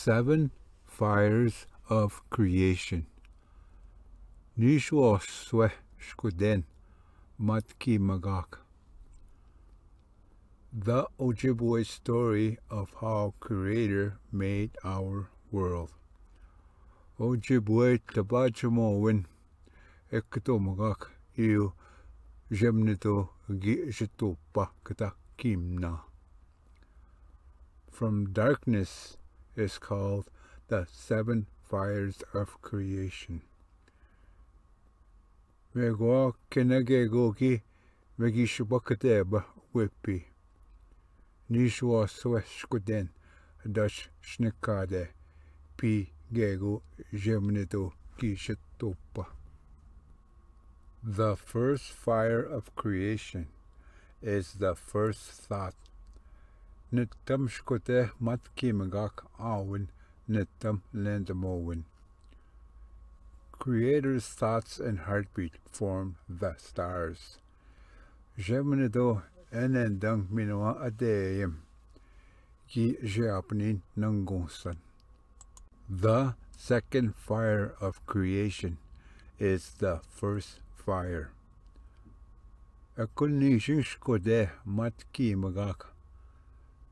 seven fires of creation. Nishwa swe shkuden matki magak. The Ojibwe story of how Creator made our world. Ojibwe tabajamowin ekto magak iu jemnito gijitopa kata kimna. From darkness is called the seven fires of creation. Megwa kenagegogi megishubakadeba whippy. Nishwa sweshkuden dash schnikade pi gego jemnito gishitopa. The first fire of creation is the first thought. Nitam shkote matki magak awin nitam landamowin. Creator's thoughts and heartbeat form the stars. Jemnido enendang minoa adeyim ki jeapnin nangonsan. The second fire of creation is the first fire. Akunishin shkode matki magak.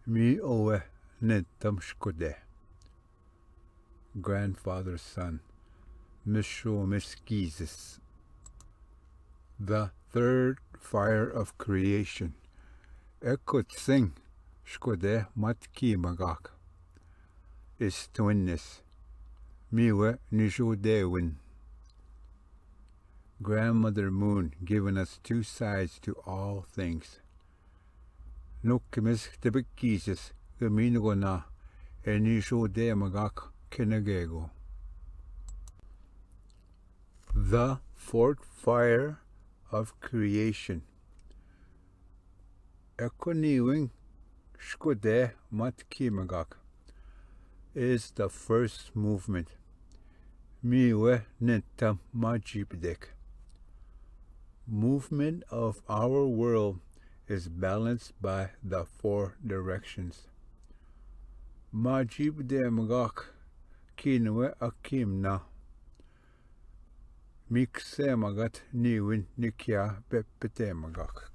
Mi owe nitam shkode. Grandfather's son. Misho miskizis. The third fire of creation. Ekut sing shkode matki magak. Is twinness. Miwe nisho dewin. Grandmother Moon giving us two sides to all things. Nukimis tibikizis gaminogona enisho de magak kinagego. The fourth fire of creation. Ekoniwing shkode matki magak is the first movement. Miwe nitam majibdek. Movement of our world is balanced by the four directions. Majibde magak kinwe akimna. Mikse magat niwin nikya bepete magak.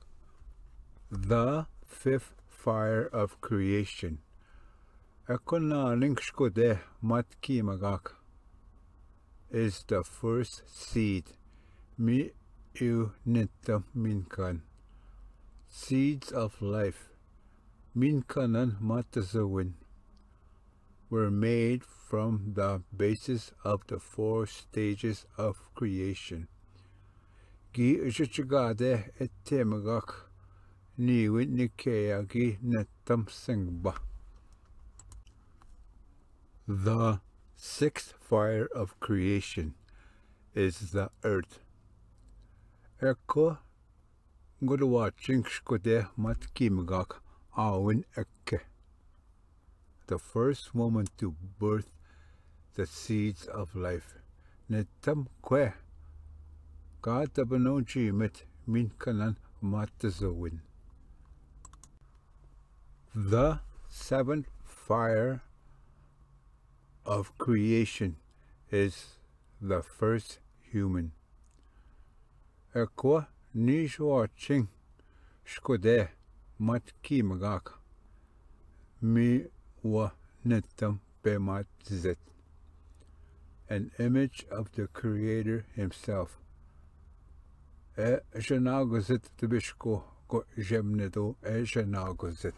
The fifth fire of creation. Ekona linkshkode matki magak is the first seed. Mi eu nita minkan. Seeds of life. Minkanan matazawin. Were made from the basis of the four stages of creation. Gi uchichagade etemagak niwin nikea gi netam singba. The sixth fire of creation is the earth. Eko ngudwa chinkshkode matkimagak awin eke. The first woman to birth the seeds of life. Netam kwe. God tabanoji mit min kanan matazawin. The seventh fire of creation is the first human. Ekwa nishwa ching shkode matki magak. Mi wa nitam bemat zit. An image of the Creator himself. E janagozit tibishko go jemnedo e janagozit.